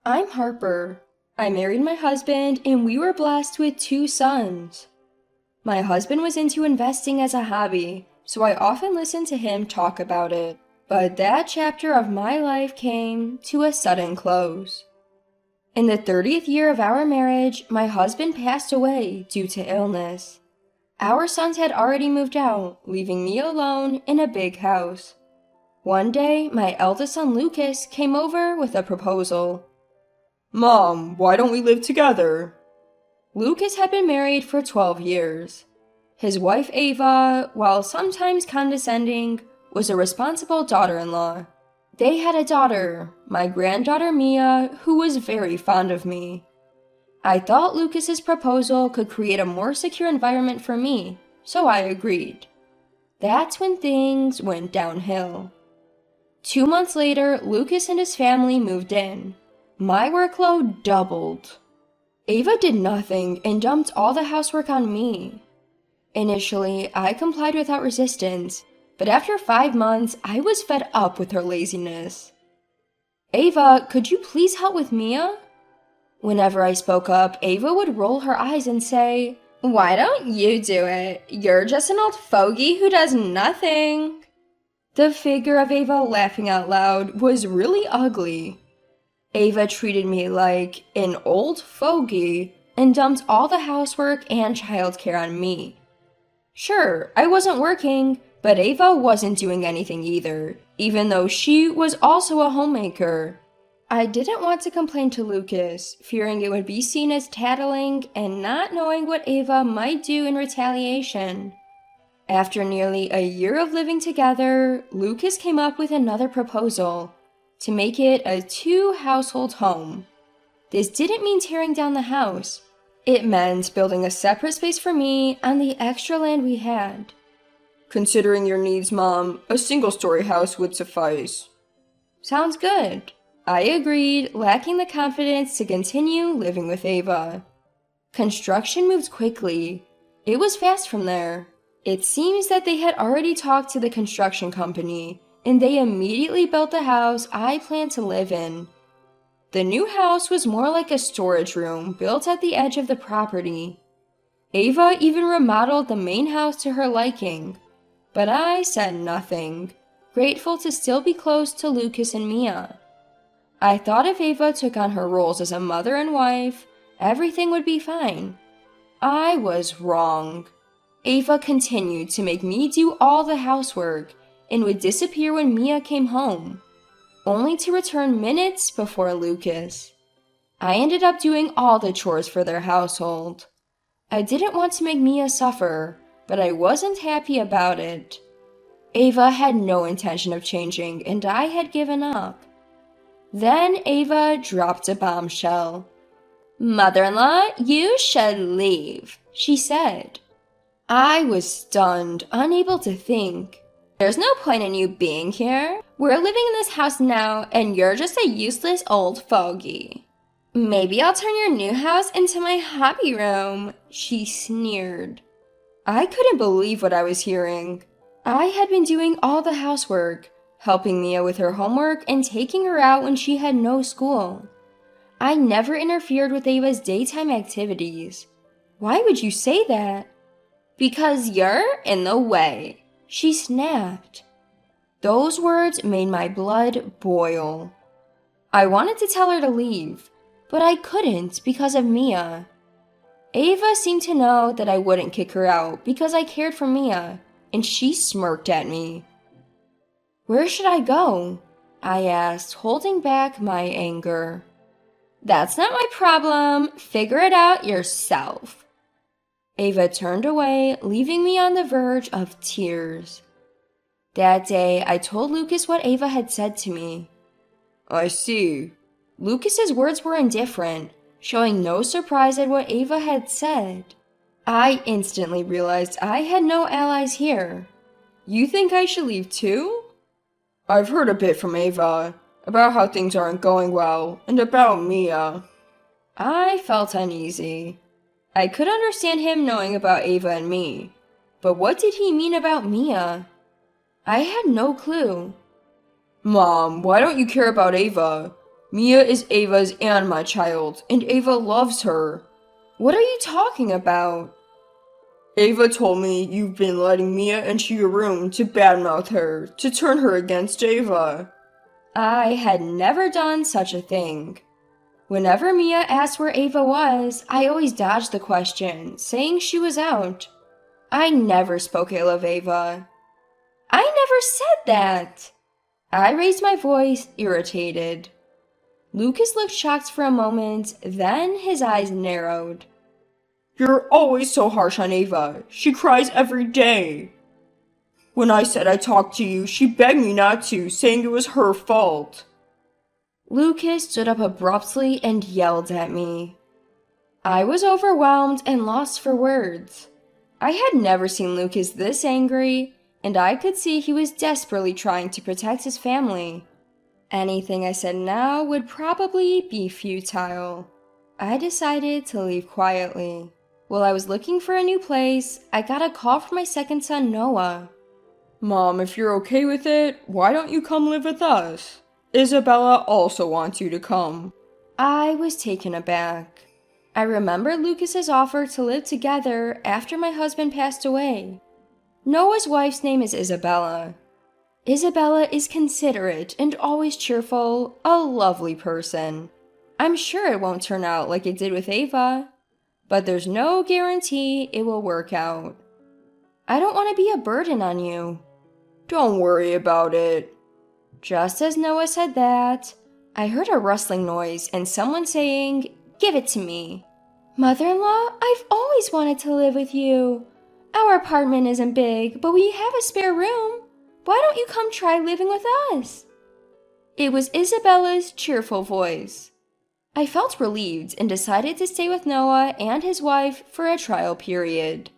I'm Harper. I married my husband and we were blessed with 2 sons. My husband was into investing as a hobby, so I often listened to him talk about it. But that chapter of my life came to a sudden close. In the 30th year of our marriage, my husband passed away due to illness. Our sons had already moved out, leaving me alone in a big house. One day, my eldest son Lucas came over with a proposal. Mom, why don't we live together? Lucas had been married for 12 years. His wife Ava, while sometimes condescending, was a responsible daughter-in-law. They had a daughter, my granddaughter Mia, who was very fond of me. I thought Lucas's proposal could create a more secure environment for me, so I agreed. That's when things went downhill. 2 months later, Lucas and his family moved in. My workload doubled. Ava did nothing and dumped all the housework on me. Initially, I complied without resistance, but after 5 months, I was fed up with her laziness. Ava, could you please help with Mia? Whenever I spoke up, Ava would roll her eyes and say, "Why don't you do it? You're just an old fogey who does nothing." The figure of Ava laughing out loud was really ugly. Ava treated me like an old fogey and dumped all the housework and childcare on me. Sure, I wasn't working, but Ava wasn't doing anything either, even though she was also a homemaker. I didn't want to complain to Lucas, fearing it would be seen as tattling and not knowing what Ava might do in retaliation. After nearly a year of living together, Lucas came up with another proposal to make it a 2-household home. This didn't mean tearing down the house. It meant building a separate space for me on the extra land we had. Considering your needs, Mom, a single-story house would suffice. Sounds good. I agreed, lacking the confidence to continue living with Ava. Construction moved quickly. It was fast from there. It seems that they had already talked to the construction company, and they immediately built the house I planned to live in. The new house was more like a storage room built at the edge of the property. Ava even remodeled the main house to her liking, but I said nothing, grateful to still be close to Lucas and Mia. I thought if Ava took on her roles as a mother and wife, everything would be fine. I was wrong. Ava continued to make me do all the housework and would disappear when Mia came home, only to return minutes before Lucas. I ended up doing all the chores for their household. I didn't want to make Mia suffer, but I wasn't happy about it. Ava had no intention of changing, and I had given up. Then Ava dropped a bombshell. "Mother-in-law, you should leave," she said. I was stunned, unable to think. "There's no point in you being here. We're living in this house now, and you're just a useless old fogey. Maybe I'll turn your new house into my hobby room," she sneered. I couldn't believe what I was hearing. I had been doing all the housework, helping Mia with her homework and taking her out when she had no school. I never interfered with Ava's daytime activities. Why would you say that? "Because you're in the way," she snapped. Those words made my blood boil. I wanted to tell her to leave, but I couldn't because of Mia. Ava seemed to know that I wouldn't kick her out because I cared for Mia, and she smirked at me. "Where should I go?" I asked, holding back my anger. "That's not my problem. Figure it out yourself." Ava turned away, leaving me on the verge of tears. That day, I told Lucas what Ava had said to me. I see. Lucas's words were indifferent, showing no surprise at what Ava had said. I instantly realized I had no allies here. You think I should leave too? I've heard a bit from Ava about how things aren't going well, and about Mia. I felt uneasy. I could understand him knowing about Ava and me, but what did he mean about Mia? I had no clue. Mom, why don't you care about Ava? Mia is Ava's and my child, and Ava loves her. What are you talking about? Ava told me you've been letting Mia into your room to badmouth her, to turn her against Ava. I had never done such a thing. Whenever Mia asked where Ava was, I always dodged the question, saying she was out. I never spoke ill of Ava. I never said that! I raised my voice, irritated. Lucas looked shocked for a moment, then his eyes narrowed. You're always so harsh on Ava. She cries every day. When I said I talked to you, she begged me not to, saying it was her fault. Lucas stood up abruptly and yelled at me. I was overwhelmed and lost for words. I had never seen Lucas this angry, and I could see he was desperately trying to protect his family. Anything I said now would probably be futile. I decided to leave quietly. While I was looking for a new place, I got a call from my second son, Noah. Mom, if you're okay with it, why don't you come live with us? Isabella also wants you to come. I was taken aback. I remembered Lucas's offer to live together after my husband passed away. Noah's wife's name is Isabella. Isabella is considerate and always cheerful, a lovely person. I'm sure it won't turn out like it did with Ava, but there's no guarantee it will work out. I don't want to be a burden on you. Don't worry about it. Just as Noah said that, I heard a rustling noise and someone saying, "Give it to me." Mother-in-law, I've always wanted to live with you. Our apartment isn't big, but we have a spare room. Why don't you come try living with us? It was Isabella's cheerful voice. I felt relieved and decided to stay with Noah and his wife for a trial period.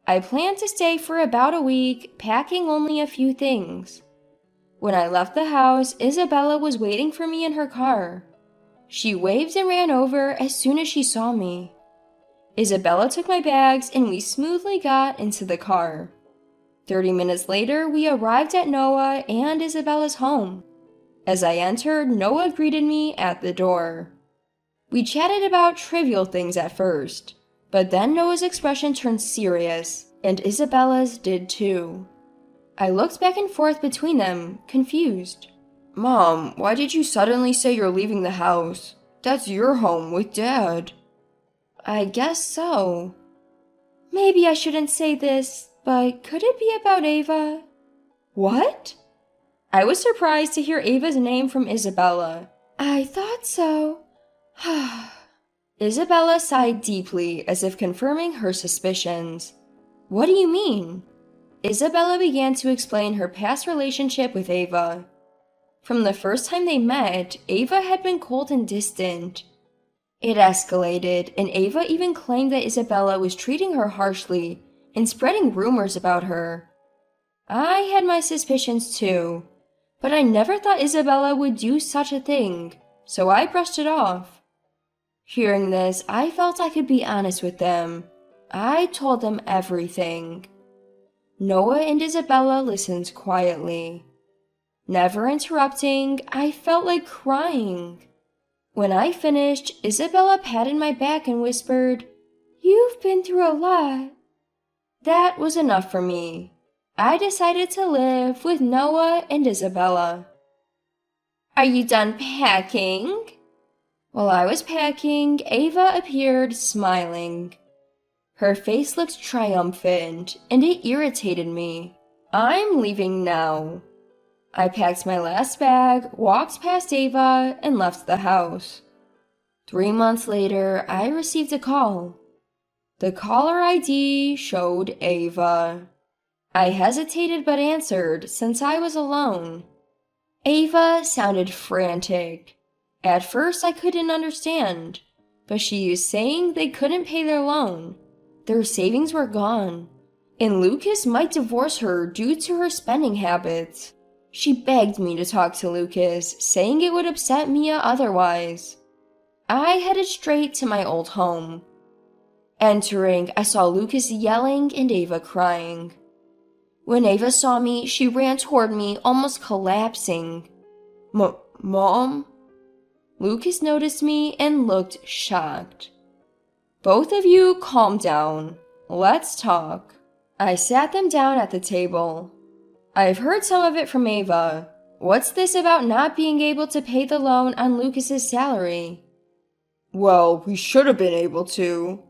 I planned to stay for about a week, packing only a few things. When I left the house, Isabella was waiting for me in her car. She waved and ran over as soon as she saw me. Isabella took my bags and we smoothly got into the car. 30 minutes later, we arrived at Noah and Isabella's home. As I entered, Noah greeted me at the door. We chatted about trivial things at first, but then Noah's expression turned serious, and Isabella's did too. I looked back and forth between them, confused. Mom, why did you suddenly say you're leaving the house? That's your home with Dad. I guess so. Maybe I shouldn't say this, but could it be about Ava? What? I was surprised to hear Ava's name from Isabella. I thought so. Isabella sighed deeply, as if confirming her suspicions. What do you mean? Isabella began to explain her past relationship with Ava. From the first time they met, Ava had been cold and distant. It escalated, and Ava even claimed that Isabella was treating her harshly and spreading rumors about her. I had my suspicions too, but I never thought Isabella would do such a thing, so I brushed it off. Hearing this, I felt I could be honest with them. I told them everything. Noah and Isabella listened quietly. Never interrupting, I felt like crying. When I finished, Isabella patted my back and whispered, "You've been through a lot." That was enough for me. I decided to live with Noah and Isabella. Are you done packing? While I was packing, Ava appeared smiling. Her face looked triumphant, and it irritated me. I'm leaving now. I packed my last bag, walked past Ava, and left the house. 3 months later, I received a call. The caller ID showed Ava. I hesitated but answered since I was alone. Ava sounded frantic. At first I couldn't understand, but she was saying they couldn't pay their loan. Their savings were gone, and Lucas might divorce her due to her spending habits. She begged me to talk to Lucas, saying it would upset Mia otherwise. I headed straight to my old home. Entering, I saw Lucas yelling and Ava crying. When Ava saw me, she ran toward me, almost collapsing. Mom? Lucas noticed me and looked shocked. Both of you calm down. Let's talk. I sat them down at the table. I've heard some of it from Ava. What's this about not being able to pay the loan on Lucas's salary? Well, we should have been able to.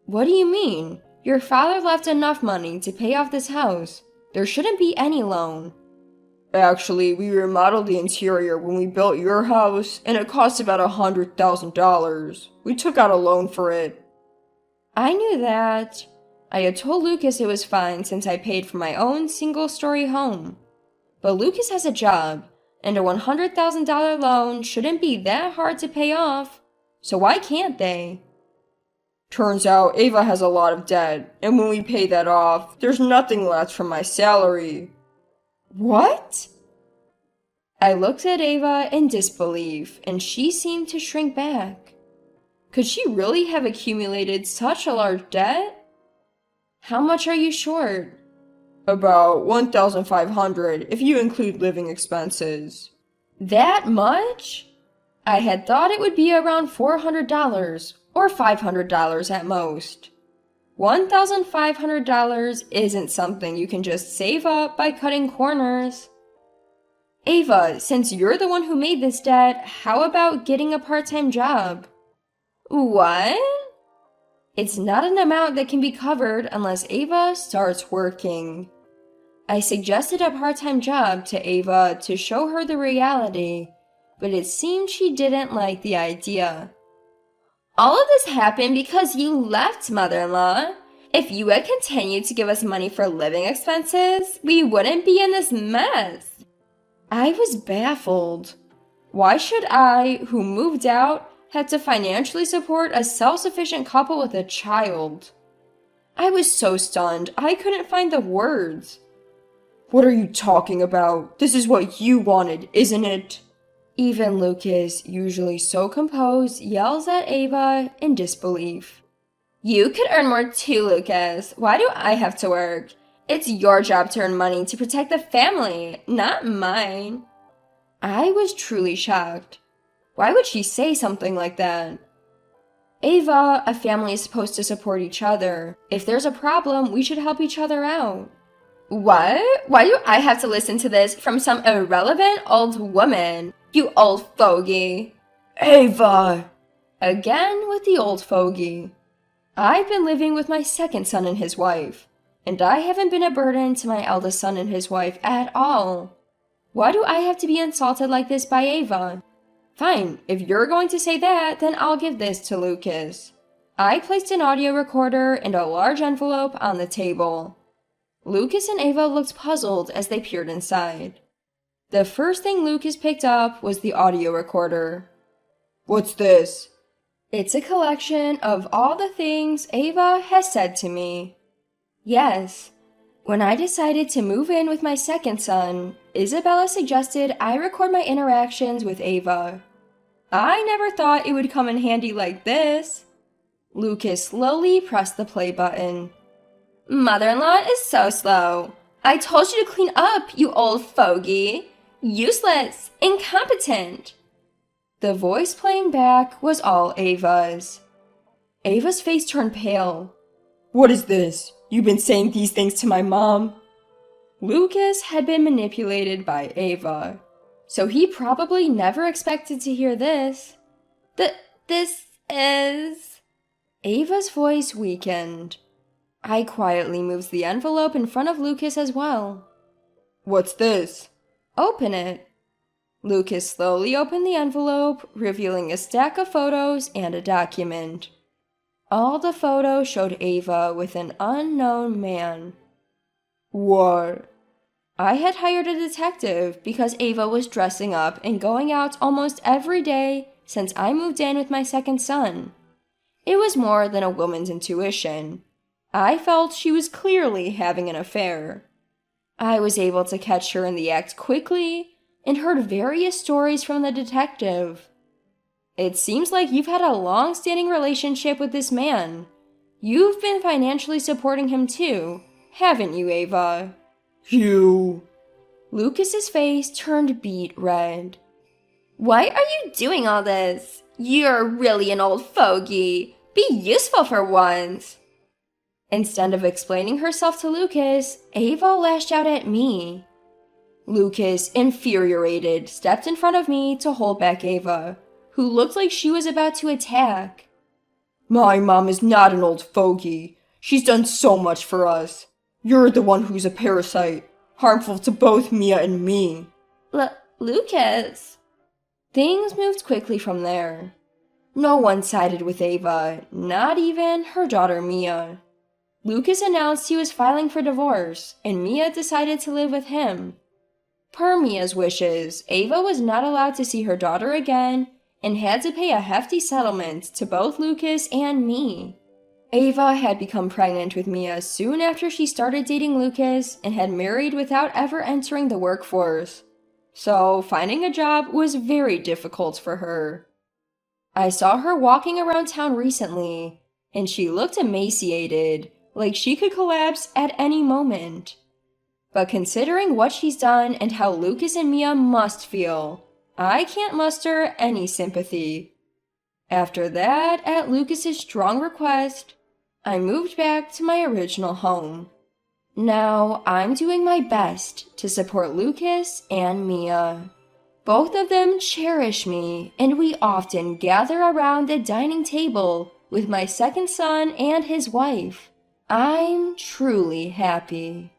What do you mean? Your father left enough money to pay off this house. There shouldn't be any loan. Actually, we remodeled the interior when we built your house, and it cost about $100,000. We took out a loan for it. I knew that. I had told Lucas it was fine since I paid for my own single-story home. But Lucas has a job, and a $100,000 loan shouldn't be that hard to pay off. So why can't they? Turns out Ava has a lot of debt, and when we pay that off, there's nothing left from my salary. What? I looked at Ava in disbelief, and she seemed to shrink back. Could she really have accumulated such a large debt? How much are you short? About $1,500 if you include living expenses. That much? I had thought it would be around $400 or $500 at most. $1,500 isn't something you can just save up by cutting corners. Ava, since you're the one who made this debt, how about getting a part-time job? What? It's not an amount that can be covered unless Ava starts working. I suggested a part-time job to Ava to show her the reality, but it seemed she didn't like the idea. All of this happened because you left, mother-in-law. If you had continued to give us money for living expenses, we wouldn't be in this mess. I was baffled. Why should I, who moved out, have to financially support a self-sufficient couple with a child? I was so stunned, I couldn't find the words. What are you talking about? This is what you wanted, isn't it? Even Lucas, usually so composed, yells at Ava in disbelief. You could earn more too, Lucas. Why do I have to work? It's your job to earn money to protect the family, not mine. I was truly shocked. Why would she say something like that? Ava, a family is supposed to support each other. If there's a problem, we should help each other out. What? Why do I have to listen to this from some irrelevant old woman? You old fogey. Ava! Again with the old fogey. I've been living with my second son and his wife, and I haven't been a burden to my eldest son and his wife at all. Why do I have to be insulted like this by Ava? Fine, if you're going to say that, then I'll give this to Lucas. I placed an audio recorder and a large envelope on the table. Lucas and Ava looked puzzled as they peered inside. The first thing Lucas picked up was the audio recorder. What's this? It's a collection of all the things Ava has said to me. Yes, when I decided to move in with my second son, Isabella suggested I record my interactions with Ava. I never thought it would come in handy like this. Lucas slowly pressed the play button. Mother-in-law is so slow. I told you to clean up, you old fogey. Useless, incompetent. The voice playing back was all Ava's. Ava's face turned pale. What is this? You've been saying these things to my mom? Lucas had been manipulated by Ava, so he probably never expected to hear this. This is... Ava's voice weakened. I quietly moved the envelope in front of Lucas as well. What's this? Open it. Lucas slowly opened the envelope, revealing a stack of photos and a document. All the photos showed Ava with an unknown man. What? I had hired a detective because Ava was dressing up and going out almost every day since I moved in with my second son. It was more than a woman's intuition. I felt she was clearly having an affair. I was able to catch her in the act quickly and heard various stories from the detective. It seems like you've had a long-standing relationship with this man. You've been financially supporting him too, haven't you, Ava? You... Lucas's face turned beet red. Why are you doing all this? You're really an old fogey. Be useful for once. Instead of explaining herself to Lucas, Ava lashed out at me. Lucas, infuriated, stepped in front of me to hold back Ava, who looked like she was about to attack. My mom is not an old fogey. She's done so much for us. You're the one who's a parasite, harmful to both Mia and me. Lucas. Things moved quickly from there. No one sided with Ava, not even her daughter Mia. Lucas announced he was filing for divorce, and Mia decided to live with him. Per Mia's wishes, Ava was not allowed to see her daughter again and had to pay a hefty settlement to both Lucas and me. Ava had become pregnant with Mia soon after she started dating Lucas and had married without ever entering the workforce. So finding a job was very difficult for her. I saw her walking around town recently, and she looked emaciated, like she could collapse at any moment. But considering what she's done and how Lucas and Mia must feel, I can't muster any sympathy. After that, at Lucas's strong request, I moved back to my original home. Now, I'm doing my best to support Lucas and Mia. Both of them cherish me, and we often gather around the dining table with my second son and his wife. I'm truly happy.